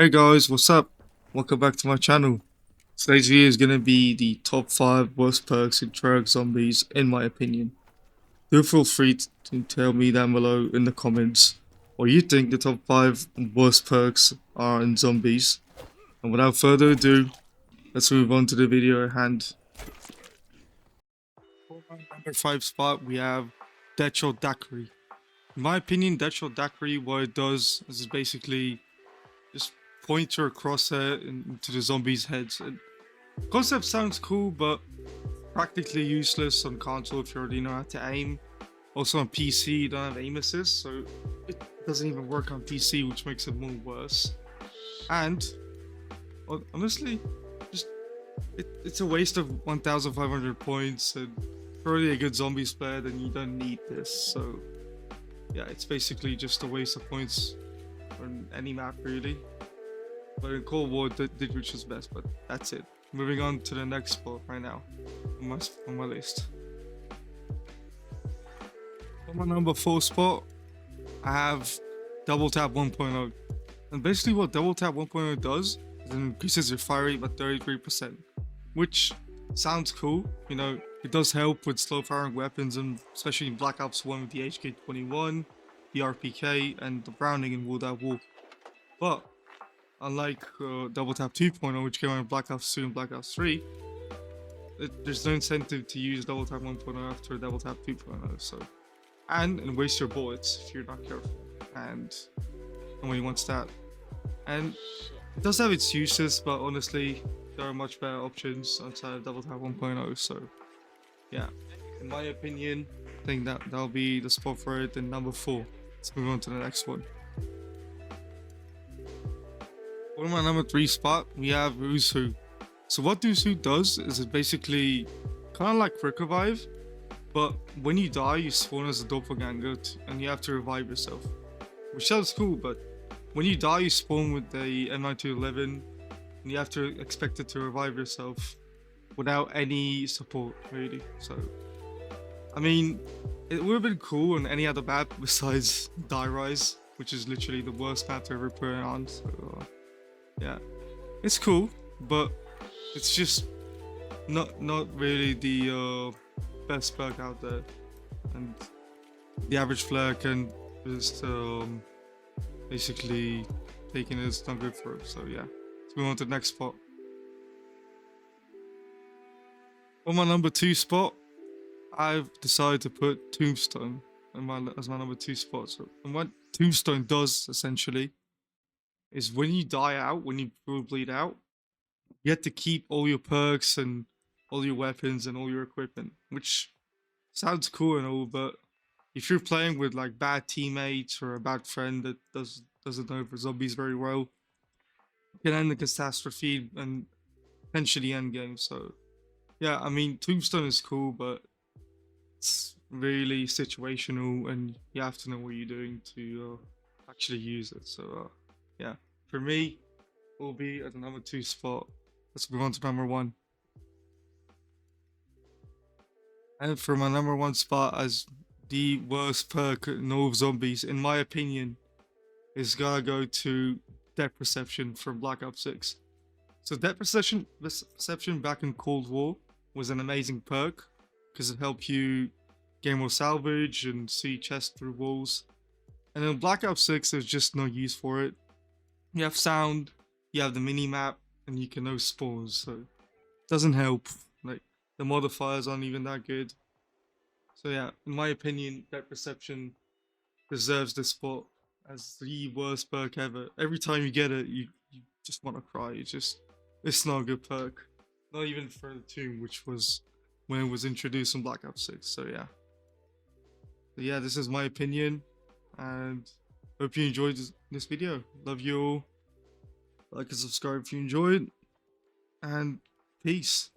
Hey guys, what's up? Welcome back to my channel. Today's video is going to be the top 5 worst perks in Treyarch Zombies in my opinion. Do feel free to tell me down below in the comments what you think the top 5 worst perks are in Zombies. And without further ado, let's move on to the video at hand. For my number 5 spot, we have Deadshot Diri. In my opinion, Deadshot Diri, what it does is basically just point your crosshair into the zombies' heads. Concept sounds cool, but practically useless on console if you already know how to aim. Also on PC, you don't have aim assist, so it doesn't even work on PC, which makes it more worse. And honestly, just it's a waste of 1,500 points. And if you're already a good zombies player, then you don't need this. So yeah, it's basically just a waste of points on any map really. But in Cold War, Deadshot is best, but that's it. Moving on to the next spot right now on my list. On my number 4 spot, I have Double Tap 1.0. And basically what Double Tap 1.0 does is it increases your fire rate by 33%. Which sounds cool, you know, it does help with slow firing weapons, and especially in Black Ops 1 with the HK-21, the RPK, and the Browning in World at War. But unlike Double Tap 2.0, which came out in Black Ops 2 and Black Ops 3, there's no incentive to use Double Tap 1.0 after Double Tap 2.0. So, and waste your bullets if you're not careful, and nobody wants that. And it does have its uses, but honestly, there are much better options outside of Double Tap 1.0. So, yeah, in my opinion, I think that'll be the spot for it. In number 4, let's move on to the next one. On my number 3 spot, we have Who's Who. So what Who's Who does is it basically kind of like Quick Revive, but when you die, you spawn as a doppelganger and you have to revive yourself. Which sounds cool, but when you die, you spawn with the M9211 and you have to expect it to revive yourself without any support, really. So, I mean, it would have been cool on any other map besides Die Rise, which is literally the worst map to ever put it on. So, yeah, it's cool, but it's just not really the best perk out there, and the average player can just basically taking it is not good for it. So yeah, let's move on to the next spot. On my number 2 spot, I've decided to put Tombstone as my number 2 spot. So, and what Tombstone does essentially is when you die out, when you bleed out, you have to keep all your perks and all your weapons and all your equipment, which sounds cool and all, but if you're playing with like bad teammates or a bad friend that doesn't know for zombies very well, it can end in catastrophe and potentially end game. So yeah, I mean, Tombstone is cool, but it's really situational and you have to know what you're doing to actually use it. So yeah, for me, it will be at the number 2 spot. Let's move on to number 1. And for my number 1 spot as the worst perk in all of zombies, in my opinion, is gonna go to Depth Perception from Black Ops 6. So Depth Perception back in Cold War was an amazing perk because it helped you gain more salvage and see chests through walls. And in Black Ops 6, there's just no use for it. You have sound, you have the mini map, and you can know spawns, so it doesn't help. Like, the modifiers aren't even that good. So yeah, in my opinion, Depth Perception deserves this spot as the worst perk ever. Every time you get it, you just want to cry. It's not a good perk. Not even for the Tomb, which was when it was introduced in Black Ops 6. So yeah. But yeah, this is my opinion, and hope you enjoyed this video. Love you all. Like and subscribe if you enjoyed, and peace.